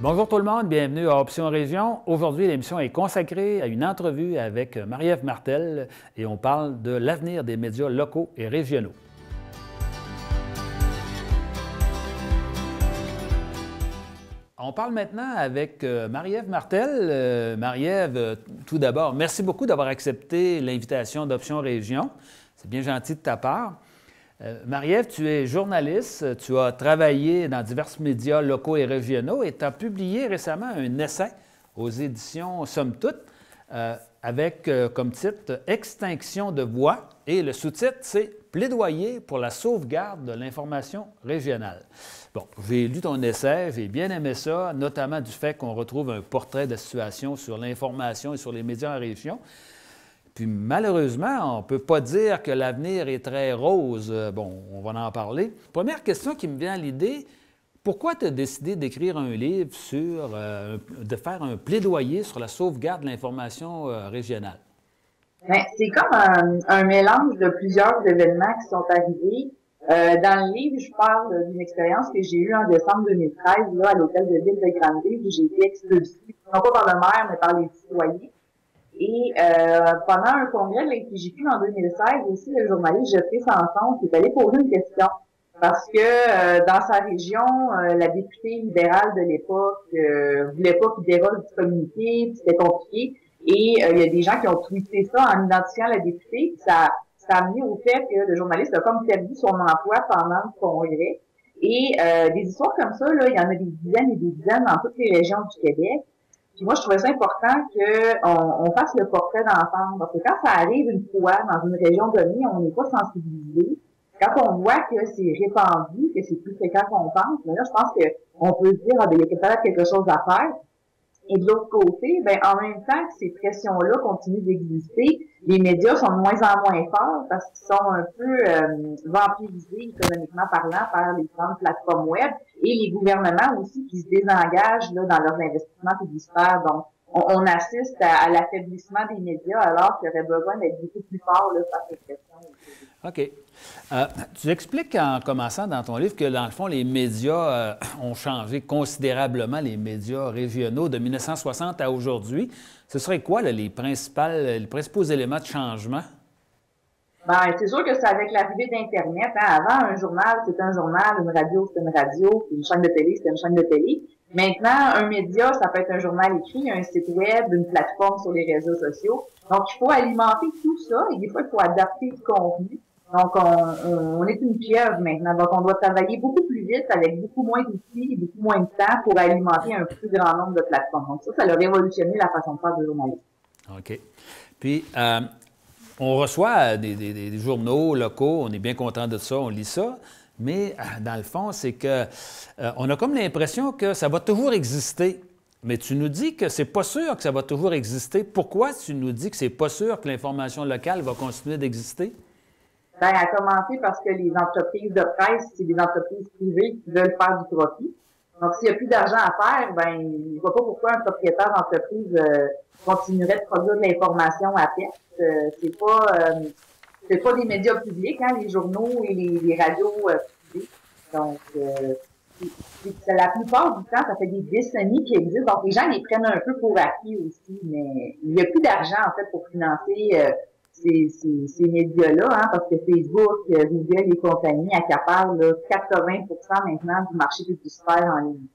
Bonjour tout le monde, bienvenue à Option Région. Aujourd'hui, l'émission est consacrée à une entrevue avec Marie-Ève Martel et on parle de l'avenir des médias locaux et régionaux. On parle maintenant avec Marie-Ève Martel. Marie-Ève, tout d'abord, merci beaucoup d'avoir accepté l'invitation d'Option Région. C'est bien gentil de ta part. Marie-Ève, tu es journaliste, tu as travaillé dans divers médias locaux et régionaux et tu as publié récemment un essai aux éditions Somme Toute avec comme titre « Extinction de voix » et le sous-titre, c'est « Plaidoyer pour la sauvegarde de l'information régionale ». Bon, j'ai lu ton essai, j'ai bien aimé ça, notamment du fait qu'on retrouve un portrait de situation sur l'information et sur les médias en région. Puis malheureusement, on ne peut pas dire que l'avenir est très rose. Bon, on va en parler. Première question qui me vient à l'idée, pourquoi tu as décidé d'écrire un livre sur, de faire un plaidoyer sur la sauvegarde de l'information régionale? Bien, c'est comme un mélange de plusieurs événements qui sont arrivés. Dans le livre, je parle d'une expérience que j'ai eue en décembre 2013 là, à l'hôtel de ville de Grande-Ville où j'ai été expulsée, non pas par le maire, mais par les citoyens. Et pendant un congrès de l'ITJQ en 2016, aussi, le journaliste Geoffrey Sanson qui est allé poser une question. Parce que dans sa région, la députée libérale de l'époque voulait pas qu'il déroge du communiqué, puis c'était compliqué. Et il y a des gens qui ont tweeté ça en identifiant la députée. Ça a amené au fait que le journaliste a comme perdu son emploi pendant le congrès. Et des histoires comme ça, là, il y en a des dizaines et des dizaines dans toutes les régions du Québec. Puis moi, je trouvais ça important qu'on fasse le portrait d'ensemble. Parce que quand ça arrive une fois dans une région donnée, on n'est pas sensibilisé. Quand on voit que c'est répandu, que c'est plus fréquent qu'on pense, mais là, je pense qu'on peut se dire, ah, ben, il y a peut-être quelque chose à faire. Et de l'autre côté, ben, en même temps que ces pressions-là continuent d'exister, les médias sont de moins en moins forts parce qu'ils sont un peu vampirisés économiquement parlant par les grandes plateformes web et les gouvernements aussi qui se désengagent là, dans leurs investissements publicitaires. Donc, on assiste à l'affaiblissement des médias alors qu'il y aurait besoin d'être beaucoup plus fort là, face aux pressions. OK. Tu expliques en commençant dans ton livre que, dans le fond, les médias ont changé considérablement, les médias régionaux de 1960 à aujourd'hui. Ce serait quoi là, les principaux éléments de changement? Ben, c'est sûr que c'est avec l'arrivée d'Internet. Hein. Avant, un journal, c'était un journal, une radio, c'était une radio, une chaîne de télé, c'était une chaîne de télé. Maintenant, un média, ça peut être un journal écrit, un site web, une plateforme sur les réseaux sociaux. Donc, il faut alimenter tout ça et des fois, il faut adapter le contenu. Donc, on est une pieuvre maintenant. Donc, on doit travailler beaucoup plus vite avec beaucoup moins d'outils et beaucoup moins de temps pour alimenter un plus grand nombre de plateformes. Donc, ça a révolutionné la façon de faire de journalisme. OK. Puis, on reçoit des journaux locaux, on est bien content de ça, on lit ça, mais dans le fond, c'est que on a comme l'impression que ça va toujours exister. Mais tu nous dis que c'est pas sûr que ça va toujours exister. Pourquoi tu nous dis que c'est pas sûr que l'information locale va continuer d'exister? Ben, à commencer parce que les entreprises de presse, c'est des entreprises privées qui veulent faire du profit. Donc, s'il n'y a plus d'argent à faire, ben, je ne vois pas pourquoi un propriétaire d'entreprise continuerait de produire de l'information à perte. C'est pas des médias publics, hein, les journaux et les radios privées. Donc, la plupart du temps, ça fait des décennies qu'ils existent. Donc, les gens les prennent un peu pour acquis aussi, mais il n'y a plus d'argent, en fait, pour financer ces médias-là, hein, parce que Facebook, Google et compagnie accaparent là, 80% maintenant du marché publicitaire en ligne.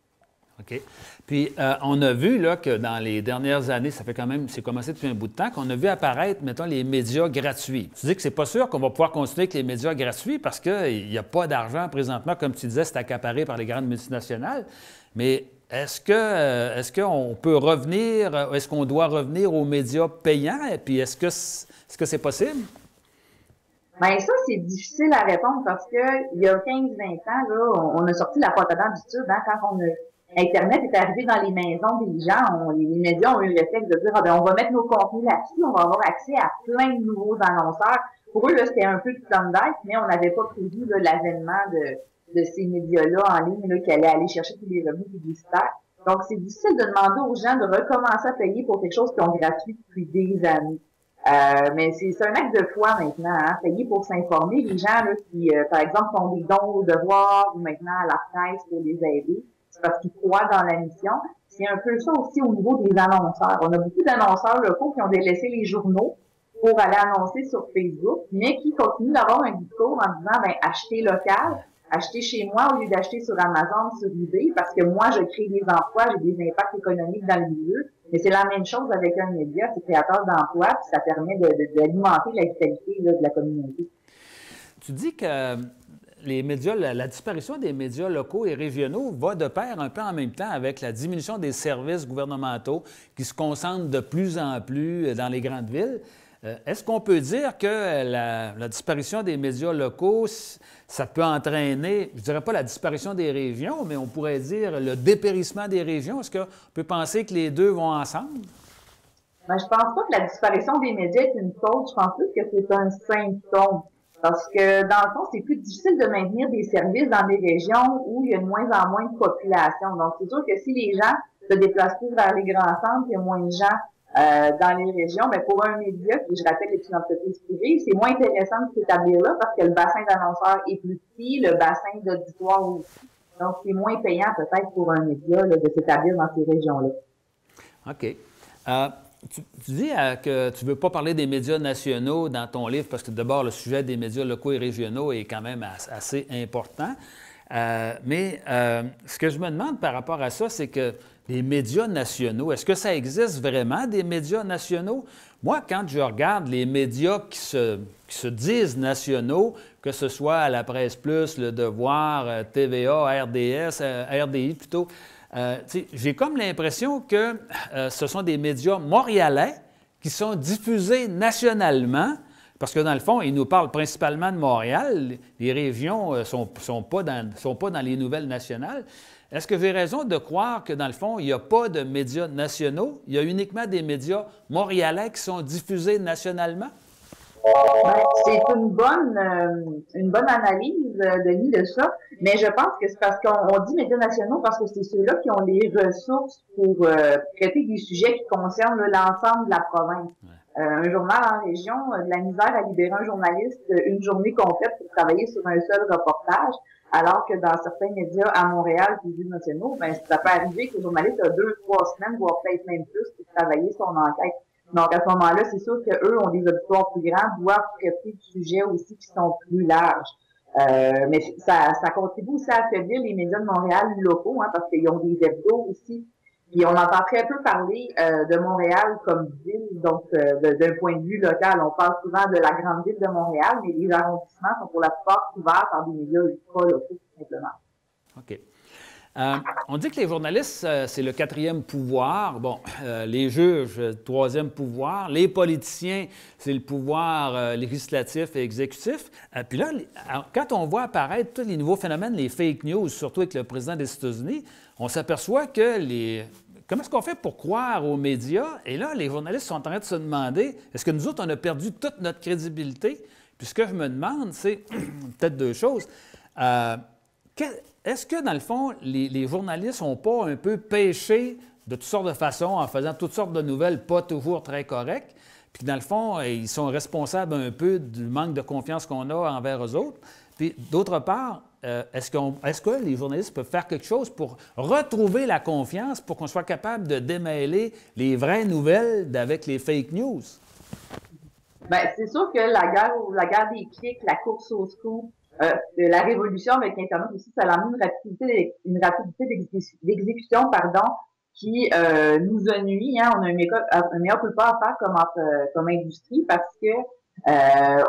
OK. Puis, on a vu là, que dans les dernières années, ça fait quand même, c'est commencé depuis un bout de temps, qu'on a vu apparaître, mettons, les médias gratuits. Tu dis que c'est pas sûr qu'on va pouvoir continuer avec les médias gratuits parce qu'il n'y a pas d'argent présentement, comme tu disais, c'est accaparé par les grandes multinationales. Mais est-ce qu'on peut revenir, est-ce qu'on doit revenir aux médias payants? Et puis, est-ce que c'est possible? Ben ça, c'est difficile à répondre parce que il y a 15-20 ans, là, on a sorti la porte à dents du tube, hein, quand Internet est arrivé dans les maisons des gens, les médias ont eu le réflexe de dire, ah, ben, on va mettre nos contenus là-dessus, on va avoir accès à plein de nouveaux annonceurs. Pour eux, là, c'était un peu de Klondike, mais on n'avait pas prévu, là, l'avènement de ces médias-là en ligne, là, qui allaient aller chercher tous les revenus publicitaires. Donc, c'est difficile de demander aux gens de recommencer à payer pour quelque chose qu'ils ont gratuit depuis des années. Mais c'est un acte de foi maintenant, hein, payer pour s'informer. Les gens là, qui, par exemple, font des dons au devoir ou maintenant à la presse pour les aider, c'est parce qu'ils croient dans la mission. C'est un peu ça aussi au niveau des annonceurs. On a beaucoup d'annonceurs locaux qui ont délaissé les journaux pour aller annoncer sur Facebook, mais qui continuent d'avoir un discours en disant, ben, achetez local, achetez chez moi au lieu d'acheter sur Amazon, sur eBay, parce que moi, je crée des emplois, j'ai des impacts économiques dans le milieu. Mais c'est la même chose avec un média, c'est créateur d'emplois, puis ça permet d'alimenter la vitalité là, de la communauté. Tu dis que les médias, la disparition des médias locaux et régionaux va de pair un peu en même temps avec la diminution des services gouvernementaux qui se concentrent de plus en plus dans les grandes villes. Est-ce qu'on peut dire que la disparition des médias locaux, ça peut entraîner, je ne dirais pas la disparition des régions, mais on pourrait dire le dépérissement des régions? Est-ce qu'on peut penser que les deux vont ensemble? Ben, je pense pas que la disparition des médias est une cause, je pense plus que c'est un symptôme. Parce que, dans le fond, c'est plus difficile de maintenir des services dans des régions où il y a de moins en moins de population. Donc, c'est sûr que si les gens se déplacent plus vers les grands centres, il y a moins de gens dans les régions, mais pour un média, qui, je rappelle, est une entreprise privée, c'est moins intéressant de s'établir là parce que le bassin d'annonceurs est plus petit, le bassin d'auditoire aussi. Donc, c'est moins payant peut-être pour un média là, de s'établir dans ces régions-là. OK. Tu dis que tu ne veux pas parler des médias nationaux dans ton livre parce que d'abord, le sujet des médias locaux et régionaux est quand même assez important. Mais ce que je me demande par rapport à ça, c'est que les médias nationaux, est-ce que ça existe vraiment des médias nationaux? Moi, quand je regarde les médias qui se disent nationaux, que ce soit à la Presse Plus, Le Devoir, TVA, RDS, RDI plutôt, j'ai comme l'impression que ce sont des médias montréalais qui sont diffusés nationalement, parce que dans le fond, ils nous parlent principalement de Montréal. Les régions ne sont pas dans les nouvelles nationales. Est-ce que j'ai raison de croire que dans le fond, il n'y a pas de médias nationaux? Il y a uniquement des médias montréalais qui sont diffusés nationalement? Ben, c'est une bonne analyse, Denis, de ça. Mais je pense que c'est parce qu'on dit médias nationaux parce que c'est ceux-là qui ont les ressources pour traiter des sujets qui concernent l'ensemble de la province. Un journal en région a de la misère à libérer un journaliste une journée complète pour travailler sur un seul reportage, alors que dans certains médias à Montréal, médias nationaux, ben, ça peut arriver que le journaliste a 2-3 semaines, voire peut-être même plus, pour travailler son enquête. Donc, à ce moment-là, c'est sûr qu'eux ont des auditoires plus grands, doivent traiter de sujets aussi qui sont plus larges. Mais ça contribue aussi à affaiblir les médias de Montréal locaux, hein, parce qu'ils ont des hebdos aussi. Puis on entend très peu parler de Montréal comme ville, donc d'un point de vue local. On parle souvent de la grande ville de Montréal, mais les arrondissements sont pour la plupart couverts par des médias ultra locaux, tout simplement. OK. On dit que les journalistes, c'est le quatrième pouvoir. Bon, les juges, troisième pouvoir. Les politiciens, c'est le pouvoir législatif et exécutif. Puis là, quand on voit apparaître tous les nouveaux phénomènes, les fake news, surtout avec le président des États-Unis, on s'aperçoit que comment est-ce qu'on fait pour croire aux médias? Et là, les journalistes sont en train de se demander, est-ce que nous autres, on a perdu toute notre crédibilité? Puis ce que je me demande, c'est peut-être deux choses. Est-ce que, dans le fond, les journalistes n'ont pas un peu pêché de toutes sortes de façons en faisant toutes sortes de nouvelles pas toujours très correctes, puis dans le fond, ils sont responsables un peu du manque de confiance qu'on a envers eux autres? Puis d'autre part, est-ce que les journalistes peuvent faire quelque chose pour retrouver la confiance, pour qu'on soit capable de démêler les vraies nouvelles d'avec les fake news? Bien, c'est sûr que la guerre des clics, la course au scoop, la révolution avec Internet aussi, ça a amené une rapidité d'exécution, qui nous a nuit. Hein. On a un meilleur culpa à faire comme industrie parce que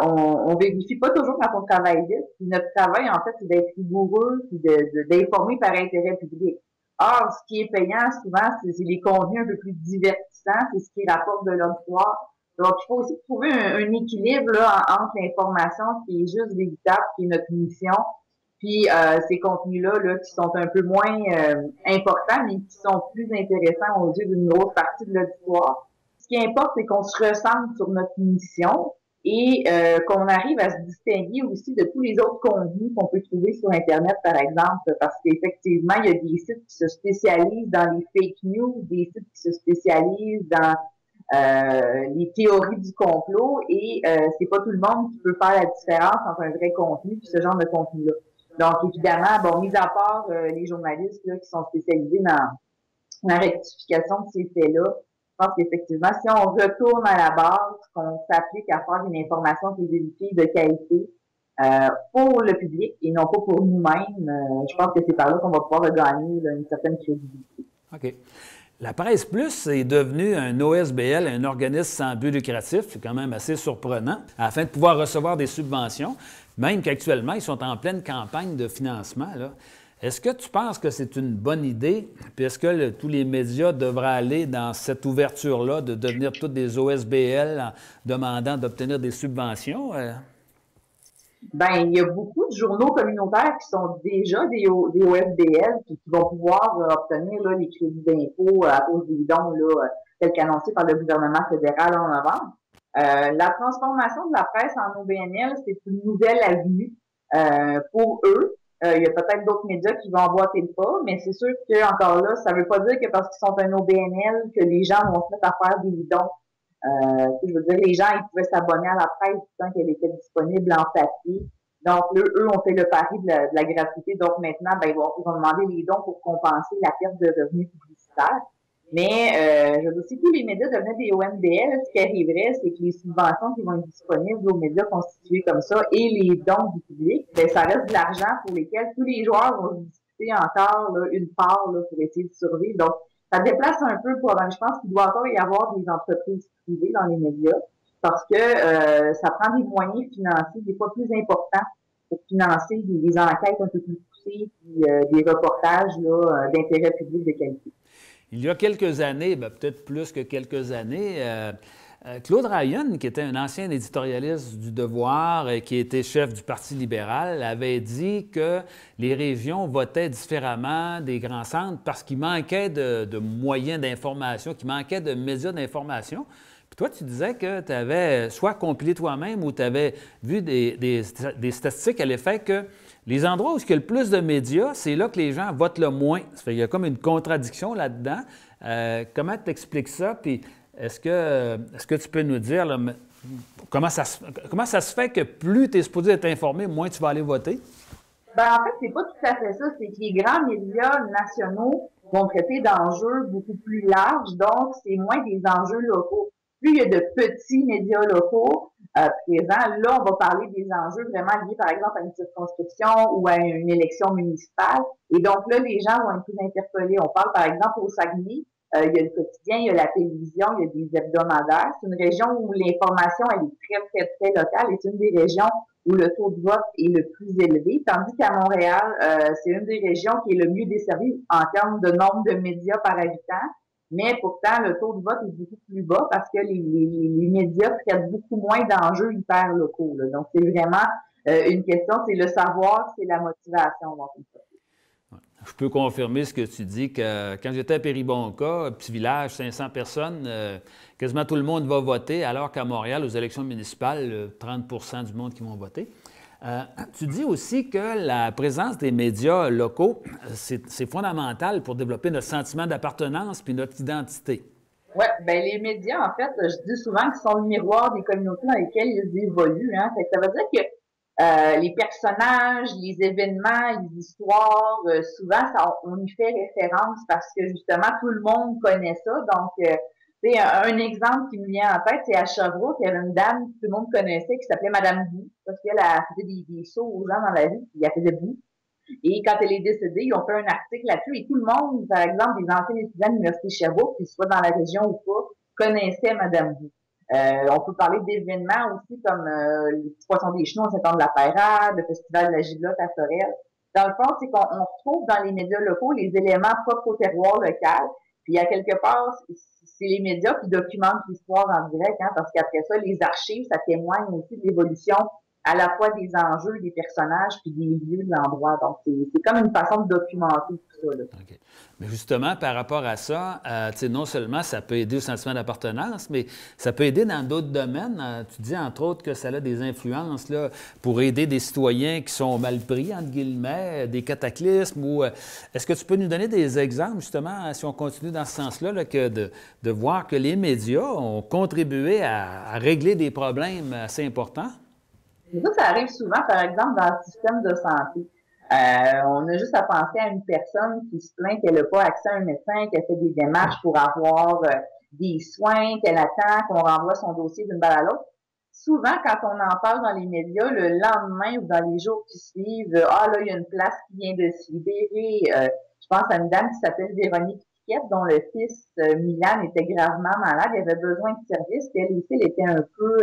on vérifie pas toujours quand on travaille vite. Puis notre travail, en fait, c'est d'être rigoureux puis d'informer par intérêt public. Or, ce qui est payant, souvent, c'est les contenus un peu plus divertissants, c'est ce qui rapporte de l'auditoire. Donc, il faut aussi trouver un équilibre là, entre l'information qui est juste véritable, qui est notre mission, puis ces contenus-là là, qui sont un peu moins importants, mais qui sont plus intéressants aux yeux d'une grosse partie de l'auditoire. Ce qui importe, c'est qu'on se recentre sur notre mission et qu'on arrive à se distinguer aussi de tous les autres contenus qu'on peut trouver sur Internet, par exemple, parce qu'effectivement, il y a des sites qui se spécialisent dans les fake news, des sites qui se spécialisent dans les théories du complot et c'est pas tout le monde qui peut faire la différence entre un vrai contenu et ce genre de contenu-là. Donc, évidemment, bon, mis à part les journalistes là, qui sont spécialisés dans la rectification de ces faits-là, je pense qu'effectivement, si on retourne à la base, qu'on s'applique à faire une information qui est vérifiée de qualité pour le public et non pas pour nous-mêmes, je pense que c'est par là qu'on va pouvoir regagner là, une certaine crédibilité. OK. La Presse Plus est devenue un OSBL, un organisme sans but lucratif, c'est quand même assez surprenant, afin de pouvoir recevoir des subventions, même qu'actuellement, ils sont en pleine campagne de financement, là. Est-ce que tu penses que c'est une bonne idée? Puis est-ce que tous les médias devraient aller dans cette ouverture-là de devenir tous des OSBL en demandant d'obtenir des subventions? Ben, il y a beaucoup de journaux communautaires qui sont déjà des OFDL qui vont pouvoir obtenir là, les crédits d'impôt à cause des dons là, tels qu'annoncés par le gouvernement fédéral en novembre. La transformation de la presse en OBNL, c'est une nouvelle avenue pour eux. Il y a peut-être d'autres médias qui vont emboîter le pas, mais c'est sûr que encore là, ça ne veut pas dire que parce qu'ils sont un OBNL que les gens vont se mettre à faire des dons. Je veux dire, les gens, ils pouvaient s'abonner à la presse tant qu'elle était disponible en papier. Donc, eux ont fait le pari de la gratuité. Donc, maintenant, ben, ils vont demander les dons pour compenser la perte de revenus publicitaires. Mais, je veux dire, si tous les médias devenaient des OMBL, ce qui arriverait, c'est que les subventions qui vont être disponibles aux médias constitués comme ça et les dons du public, ben, ça reste de l'argent pour lesquels tous les joueurs vont discuter encore là, une part là, pour essayer de survivre. Donc, ça déplace un peu pour, je pense qu'il doit encore y avoir des entreprises privées dans les médias parce que ça prend des moyens financiers des fois plus importants pour financer des enquêtes un peu plus poussées puis des reportages d'intérêt public de qualité. Il y a quelques années, peut-être plus que quelques années, Claude Ryan, qui était un ancien éditorialiste du Devoir et qui était chef du Parti libéral, avait dit que les régions votaient différemment des grands centres parce qu'il manquait de moyens d'information, qu'il manquait de médias d'information. Puis toi, tu disais que tu avais soit compilé toi-même ou tu avais vu des statistiques à l'effet que les endroits où il y a le plus de médias, c'est là que les gens votent le moins. Ça fait qu'il y a comme une contradiction là-dedans. Comment tu expliques ça? Puis est-ce que tu peux nous dire là, comment ça se fait que plus tu es supposé être informé, moins tu vas aller voter? Ben, en fait, c'est pas tout à fait ça. C'est que les grands médias nationaux vont traiter d'enjeux beaucoup plus larges, donc c'est moins des enjeux locaux. Plus il y a de petits médias locaux présents, là, on va parler des enjeux vraiment liés, par exemple, à une circonscription ou à une élection municipale. Et donc là, les gens vont être plus interpellés. On parle, par exemple, au Saguenay, il y a le quotidien, il y a la télévision, il y a des hebdomadaires. C'est une région où l'information, elle est très, très, très locale et c'est une des régions où le taux de vote est le plus élevé, tandis qu'à Montréal, c'est une des régions qui est le mieux desservie en termes de nombre de médias par habitant. Mais pourtant, le taux de vote est beaucoup plus bas parce que les médias traitent beaucoup moins d'enjeux hyper locaux. Là. Donc, c'est vraiment une question, c'est le savoir, c'est la motivation. Donc, je peux confirmer ce que tu dis, que quand j'étais à Péribonka, petit village, 500 personnes, quasiment tout le monde va voter, alors qu'à Montréal, aux élections municipales, 30 du monde qui vont voter. Tu dis aussi que la présence des médias locaux, c'est fondamental pour développer notre sentiment d'appartenance puis notre identité. Oui, ben les médias, en fait, je dis souvent qu'ils sont le miroir des communautés dans lesquelles ils évoluent. Hein. Fait que ça veut dire que les personnages, les événements, les histoires, souvent, on y fait référence parce que justement, tout le monde connaît ça. Donc, un exemple qui me vient en tête, c'est à Sherbrooke, il y avait une dame que tout le monde connaissait qui s'appelait Madame Bou, parce qu'elle faisait des sauts aux gens dans la vie, puis elle faisait Bou. Et quand elle est décédée, ils ont fait un article là-dessus et tout le monde, par exemple, des anciens étudiants de l'Université Sherbrooke, qu'ils soient dans la région ou pas, connaissaient Madame Bou. On peut parler d'événements aussi comme les petits poissons des chenaux à Saint-Anne-de-la-Payrade, le festival de la giblotte à Sorel. Dans le fond, c'est qu'on retrouve dans les médias locaux les éléments propres au terroir local. Puis à quelque part, c'est les médias qui documentent l'histoire en direct, hein, parce qu'après ça, les archives, ça témoigne aussi de l'évolution à la fois des enjeux, des personnages, puis des lieux, de l'endroit. Donc, c'est comme une façon de documenter tout ça. Là. Okay. Mais justement, par rapport à ça, non seulement ça peut aider au sentiment d'appartenance, mais ça peut aider dans d'autres domaines. Tu dis, entre autres, que ça a des influences là, pour aider des citoyens qui sont mal pris, entre guillemets, des cataclysmes. Ou est-ce que tu peux nous donner des exemples, justement, si on continue dans ce sens-là, là, que de voir que les médias ont contribué à régler des problèmes assez importants? Et ça arrive souvent, par exemple, dans le système de santé. On a juste à penser à une personne qui se plaint qu'elle n'a pas accès à un médecin, qu'elle fait des démarches pour avoir des soins, qu'elle attend qu'on renvoie son dossier d'une balle à l'autre. Souvent, quand on en parle dans les médias, le lendemain ou dans les jours qui suivent, ah là, il y a une place qui vient de se libérer. Je pense à une dame qui s'appelle Véronique Piquette, dont le fils Milan était gravement malade, il avait besoin de services, puis elle aussi, elle était un peu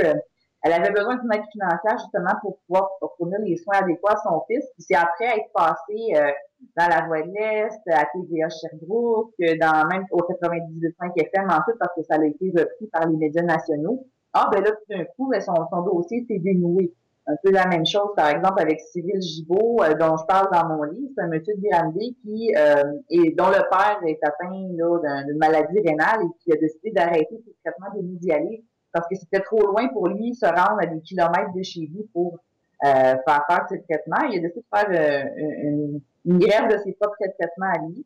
elle avait besoin d'une aide financière justement pour pouvoir fournir les soins adéquats à son fils. Puis c'est après être passé dans la Voie de l'Est, à TVA Sherbrooke, dans même au 98.5 FM ensuite parce que ça a été repris par les médias nationaux. Ah ben là, tout d'un coup, son dossier s'est dénoué. Un peu la même chose, par exemple, avec Cyril Gibault, dont je parle dans mon livre. C'est un monsieur de Granby dont le père est atteint là, d'une maladie rénale et qui a décidé d'arrêter ses traitements d'hémodialyse parce que c'était trop loin pour lui se rendre à des kilomètres de chez lui pour faire ses traitements. Il a décidé de faire une grève de ses propres traitements à lui.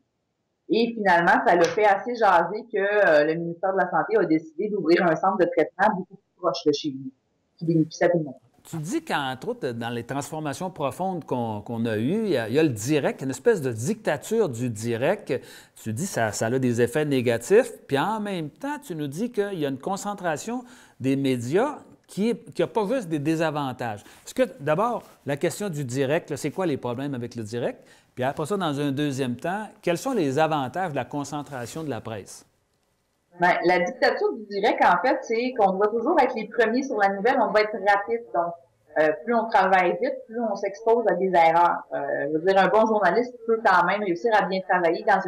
Et finalement, ça l'a fait assez jaser que le ministère de la Santé a décidé d'ouvrir un centre de traitement beaucoup plus proche de chez lui, qui bénéficie à tout le monde. Tu dis qu'entre autres, dans les transformations profondes qu'on a eues, il y a le direct, une espèce de dictature du direct. Tu dis que ça a des effets négatifs, puis en même temps, tu nous dis qu'il y a une concentration des médias qui n'a pas juste des désavantages. Est-ce que, d'abord, la question du direct, c'est quoi les problèmes avec le direct? Puis après ça, dans un deuxième temps, quels sont les avantages de la concentration de la presse? Ben, la dictature du direct, en fait, c'est qu'on doit toujours être les premiers sur la nouvelle, on doit être rapide. Donc, plus on travaille vite, plus on s'expose à des erreurs. Je veux dire, un bon journaliste peut quand même réussir à bien travailler dans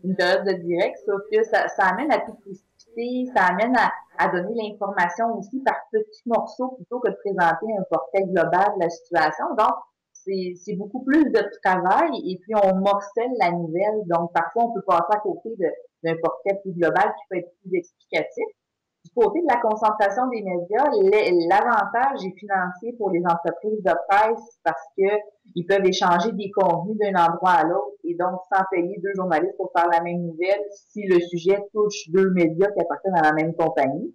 une période de direct, sauf que ça amène à tout précipiter, ça amène à donner l'information aussi par petits morceaux plutôt que de présenter un portrait global de la situation. Donc, c'est beaucoup plus de travail et puis on morcelle la nouvelle. Donc, parfois, on peut passer à côté d'un portrait plus global qui peut être plus explicatif. Du côté de la concentration des médias, l'avantage est financier pour les entreprises de presse parce que ils peuvent échanger des contenus d'un endroit à l'autre et donc sans payer deux journalistes pour faire la même nouvelle si le sujet touche deux médias qui appartiennent à la même compagnie.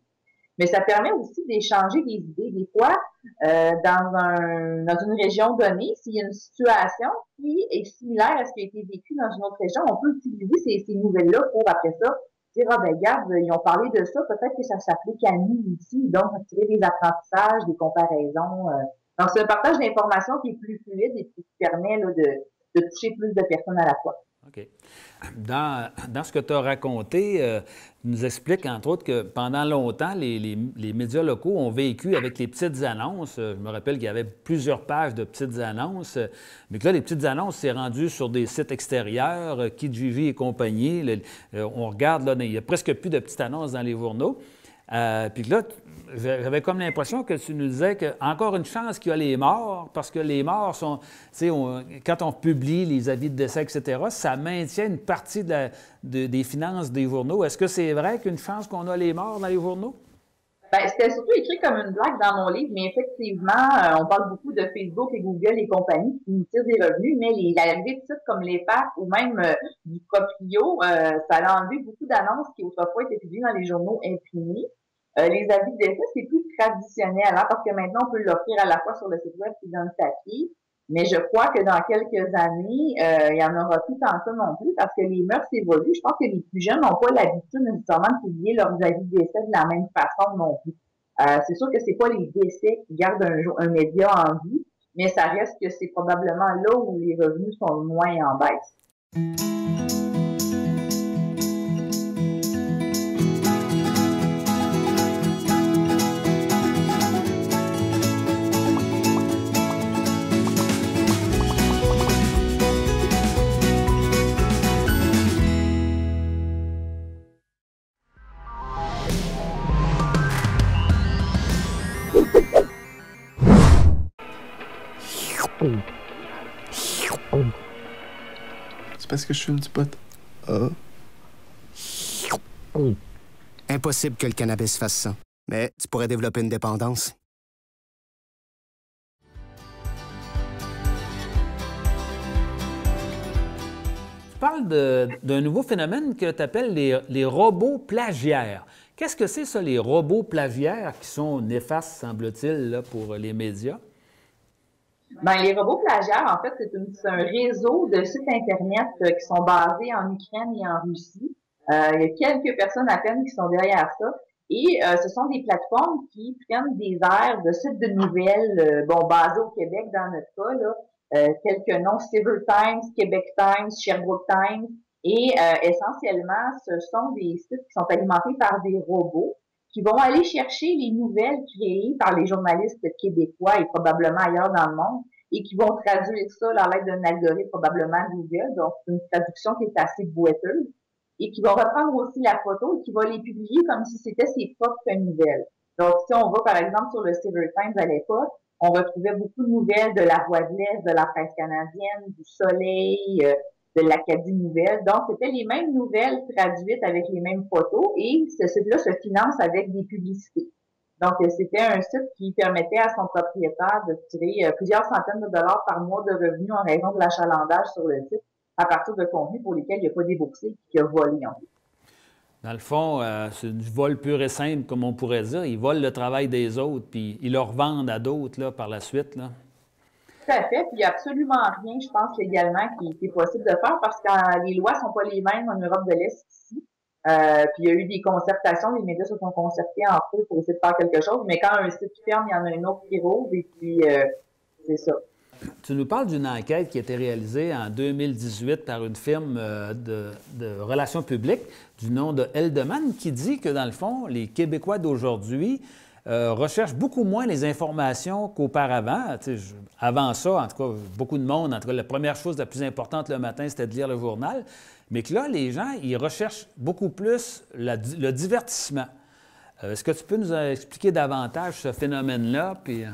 Mais ça permet aussi d'échanger des idées. Des fois, dans une région donnée, s'il y a une situation qui est similaire à ce qui a été vécu dans une autre région, on peut utiliser ces nouvelles-là pour, après ça, dire, ah ben regarde, ils ont parlé de ça, peut-être que ça s'applique à nous ici, donc tirer des apprentissages, des comparaisons. Donc, c'est un partage d'informations qui est plus fluide et qui permet là, de toucher plus de personnes à la fois. OK. Dans ce que tu as raconté, tu nous expliques, entre autres, que pendant longtemps, les médias locaux ont vécu avec les petites annonces. Je me rappelle qu'il y avait plusieurs pages de petites annonces, mais que là, les petites annonces, c'est rendu sur des sites extérieurs, Kijiji et compagnie. On regarde, là, il n'y a presque plus de petites annonces dans les journaux. Puis là, j'avais comme l'impression que tu nous disais qu'encore une chance qu'il y a les morts, parce que les morts sont, quand on publie les avis de décès, etc., ça maintient une partie des finances des journaux. Est-ce que c'est vrai qu'une chance qu'on a les morts dans les journaux? Ben, c'était surtout écrit comme une blague dans mon livre, mais effectivement, on parle beaucoup de Facebook et Google et compagnie qui nous tirent des revenus, mais l'arrivée de titres comme l'EPAC ou même du Proprio, ça a enlevé beaucoup d'annonces qui autrefois étaient publiées dans les journaux imprimés. Les avis de décès, c'est plus traditionnel, hein, parce que maintenant, on peut l'offrir à la fois sur le site web et dans le papier. Mais je crois que dans quelques années, il y en aura plus tant ça non plus, parce que les mœurs évoluent. Je pense que les plus jeunes n'ont pas l'habitude nécessairement de publier leurs avis de décès de la même façon non plus. C'est sûr que c'est pas les décès qui gardent un média en vie, mais ça reste que c'est probablement là où les revenus sont le moins en baisse. C'est parce que je fume du pot. Impossible que le cannabis fasse ça. Mais tu pourrais développer une dépendance. Tu parles d'un nouveau phénomène que tu appelles les robots plagiaires. Qu'est-ce que c'est, ça, les robots plagiaires qui sont néfastes, semble-t-il, pour les médias? Ben, les robots plagiaires, en fait, c'est un réseau de sites Internet qui sont basés en Ukraine et en Russie. Il y a quelques personnes à peine qui sont derrière ça. Et ce sont des plateformes qui prennent des airs de sites de nouvelles, basés au Québec dans notre cas, là, tels que non Silver Times, Québec Times, Sherbrooke Times. Et essentiellement, ce sont des sites qui sont alimentés par des robots qui vont aller chercher les nouvelles créées par les journalistes québécois et probablement ailleurs dans le monde et qui vont traduire ça à l'aide d'un algorithme, probablement Google. Donc, c'est une traduction qui est assez boiteuse et qui va reprendre aussi la photo et qui va les publier comme si c'était ses propres nouvelles. Donc, si on va, par exemple, sur le Silver Times à l'époque, on retrouvait beaucoup de nouvelles de la Voix de l'Est, de la presse canadienne, du Soleil, de l'Acadie Nouvelle. Donc, c'était les mêmes nouvelles traduites avec les mêmes photos et ce site-là se finance avec des publicités. Donc, c'était un site qui permettait à son propriétaire de tirer plusieurs centaines de dollars par mois de revenus en raison de l'achalandage sur le site à partir de contenus pour lesquels il n'a pas déboursé et qui a volé en fait. Dans le fond, c'est du vol pur et simple, comme on pourrait dire. Ils volent le travail des autres, puis ils le revendent à d'autres là, par la suite, là. Tout à fait. Puis il n'y a absolument rien, je pense, légalement, qui est possible de faire parce que les lois sont pas les mêmes en Europe de l'Est ici. Puis il y a eu des concertations, les médias se sont concertés entre eux pour essayer de faire quelque chose, mais quand un site ferme, il y en a un autre qui rouvre et puis c'est ça. Tu nous parles d'une enquête qui a été réalisée en 2018 par une firme de relations publiques du nom de Eldeman qui dit que, dans le fond, les Québécois d'aujourd'hui recherchent beaucoup moins les informations qu'auparavant. Avant ça, en tout cas, beaucoup de monde, en tout cas, la première chose la plus importante le matin, c'était de lire le journal. Mais que là, les gens, ils recherchent beaucoup plus le divertissement. Est-ce que tu peux nous expliquer davantage ce phénomène-là? Puis,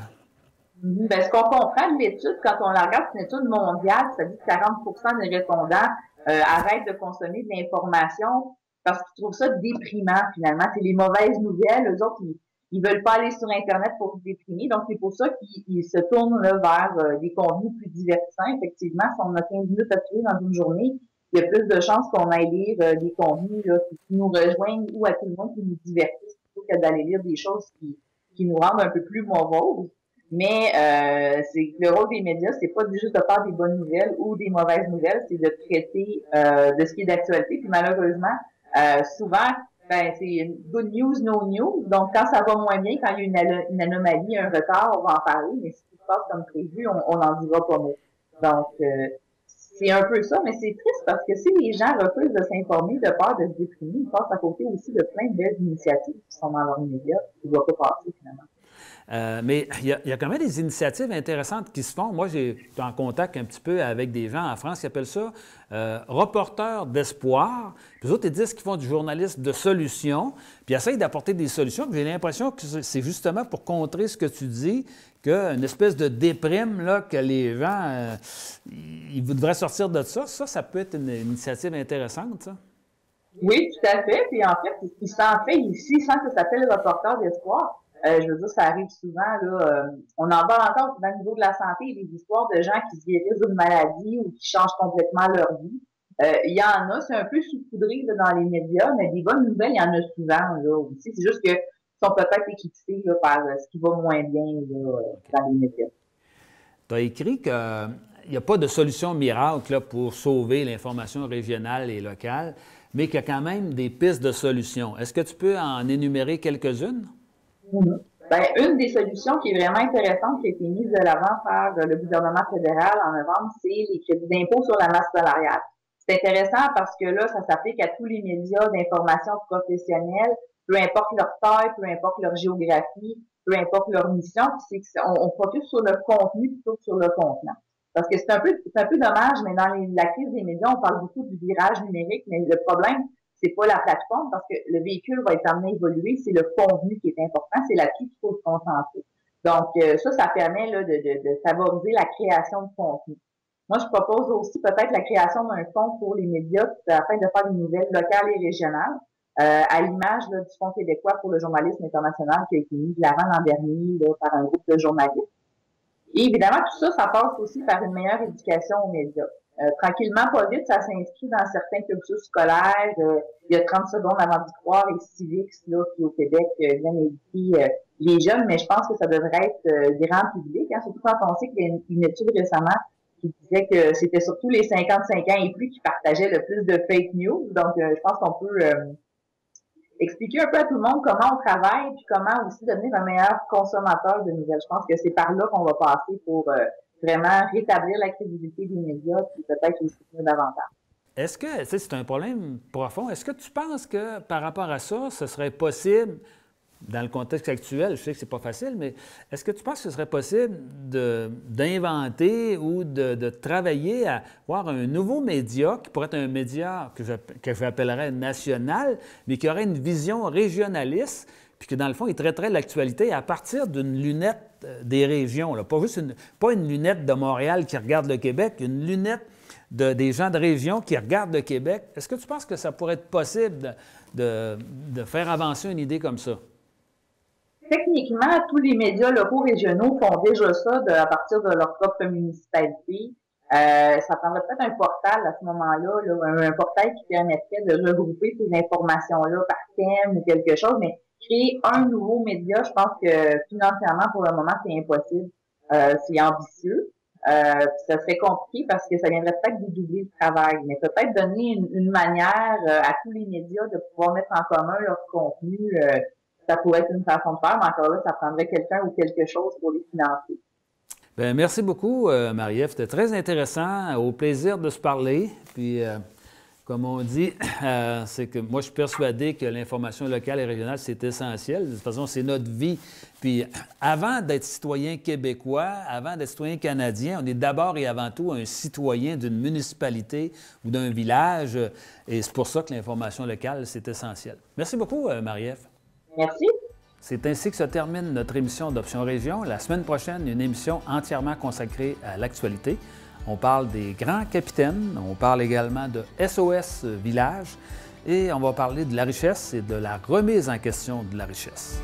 Ben, ce qu'on comprend de l'étude, quand on la regarde, c'est une étude mondiale, ça dit que 40% des répondants arrêtent de consommer de l'information parce qu'ils trouvent ça déprimant, finalement. C'est les mauvaises nouvelles. Eux autres, ils veulent pas aller sur Internet pour se déprimer. Donc, c'est pour ça qu'ils se tournent là, vers des contenus plus divertissants. Effectivement, si on a 15 minutes à tuer dans une journée, il y a plus de chances qu'on aille lire des contenus là, qui nous rejoignent ou à tout le monde qui nous divertissent plutôt que d'aller lire des choses qui nous rendent un peu plus moroses. Mais c'est le rôle des médias, c'est pas juste de faire des bonnes nouvelles ou des mauvaises nouvelles, c'est de traiter de ce qui est d'actualité. Puis malheureusement, souvent, ben c'est good news, no news. Donc quand ça va moins bien, quand il y a une anomalie, un retard, on va en parler. Mais si tout se passe comme prévu, on n'en dira pas mot. Donc c'est un peu ça, mais c'est triste parce que si les gens refusent de s'informer, de peur de se déprimer, ils passent à côté aussi de plein de belles initiatives qui sont dans leurs médias, qui ne doivent pas passer finalement. Mais il y a quand même des initiatives intéressantes qui se font. Moi, j'ai en contact un petit peu avec des gens en France qui appellent ça reporters d'espoir. Puis eux autres, ils disent qu'ils font du journalisme de solutions, puis ils essayent d'apporter des solutions. Puis j'ai l'impression que c'est justement pour contrer ce que tu dis, qu'une espèce de déprime, là, que les gens, ils devraient sortir de ça. Ça peut être une initiative intéressante, ça. Oui, tout à fait. Puis en fait, ce qui s'en fait ici, sans que ça s'appelle reporter d'espoir, je veux dire, ça arrive souvent, là, on en parle encore au niveau de la santé, des histoires de gens qui se guérissent d'une maladie ou qui changent complètement leur vie. Il y en a, c'est un peu saupoudré là, dans les médias, mais des bonnes nouvelles, il y en a souvent là, aussi. C'est juste qu'ils sont peut-être éclipsés là, par ce qui va moins bien là, dans les médias. Tu as écrit qu'il n'y a pas de solution miracle là, pour sauver l'information régionale et locale, mais qu'il y a quand même des pistes de solutions. Est-ce que tu peux en énumérer quelques-unes? Ben, une des solutions qui est vraiment intéressante, qui a été mise de l'avant par le gouvernement fédéral en novembre, c'est les crédits d'impôt sur la masse salariale. C'est intéressant parce que là, ça s'applique à tous les médias d'information professionnelle, peu importe leur taille, peu importe leur géographie, peu importe leur mission. C'est on focus sur le contenu plutôt que sur le contenant. Parce que c'est un peu dommage, mais dans la crise des médias, on parle beaucoup du virage numérique, mais le problème, c'est pas la plateforme parce que le véhicule va être amené à évoluer, c'est le contenu qui est important, c'est là-dessus qu'il faut se concentrer. Donc, ça permet là, de favoriser la création de contenu. Moi, je propose aussi peut-être la création d'un fonds pour les médias afin de faire des nouvelles locales et régionales, à l'image là, du Fonds québécois pour le journalisme international qui a été mis de l'avant l'an dernier là, par un groupe de journalistes. Et évidemment, tout ça, ça passe aussi par une meilleure éducation aux médias. tranquillement, pas vite, ça s'inscrit dans certains cursus scolaires. Il y a 30 secondes avant d'y croire et Civics, là, qui au Québec vient éviter les jeunes, mais je pense que ça devrait être grand public, hein, surtout quand on sait qu'il y a une étude récemment qui disait que c'était surtout les 55 ans et plus qui partageaient le plus de fake news. Donc, je pense qu'on peut expliquer un peu à tout le monde comment on travaille puis comment aussi devenir un meilleur consommateur de nouvelles. Je pense que c'est par là qu'on va passer pour vraiment rétablir la crédibilité des médias puis peut-être les soutenir davantage. Est-ce que, tu sais, c'est un problème profond, est-ce que tu penses que par rapport à ça, ce serait possible, dans le contexte actuel, je sais que c'est pas facile, mais est-ce que tu penses que ce serait possible d'inventer ou de travailler à avoir un nouveau média qui pourrait être un média que j'appellerais national, mais qui aurait une vision régionaliste, puis que dans le fond, il traiterait l'actualité à partir d'une lunette des régions, là. Pas une lunette de Montréal qui regarde le Québec, une lunette des gens de région qui regardent le Québec. Est-ce que tu penses que ça pourrait être possible de faire avancer une idée comme ça? Techniquement, tous les médias locaux régionaux font déjà ça à partir de leur propre municipalité. Ça prendrait peut-être un portal à ce moment-là, un portail qui permettrait de regrouper ces informations-là par thème ou quelque chose, mais créer un nouveau média, je pense que financièrement, pour le moment, c'est impossible. C'est ambitieux. Ça serait compliqué parce que ça viendrait peut-être dédoubler le travail, mais peut-être donner une manière à tous les médias de pouvoir mettre en commun leur contenu. Ça pourrait être une façon de faire, mais encore là, ça prendrait quelqu'un ou quelque chose pour les financer. Bien, merci beaucoup, Marie-Ève. C'était très intéressant. Au plaisir de se parler. Puis, comme on dit, c'est que moi, je suis persuadé que l'information locale et régionale, c'est essentiel. De toute façon, c'est notre vie. Puis, avant d'être citoyen québécois, avant d'être citoyen canadien, on est d'abord et avant tout un citoyen d'une municipalité ou d'un village. Et c'est pour ça que l'information locale, c'est essentiel. Merci beaucoup, Marie-Ève. Merci. C'est ainsi que se termine notre émission d'Option Région. La semaine prochaine, une émission entièrement consacrée à l'actualité. On parle des grands capitaines, on parle également de SOS Village et on va parler de la richesse et de la remise en question de la richesse.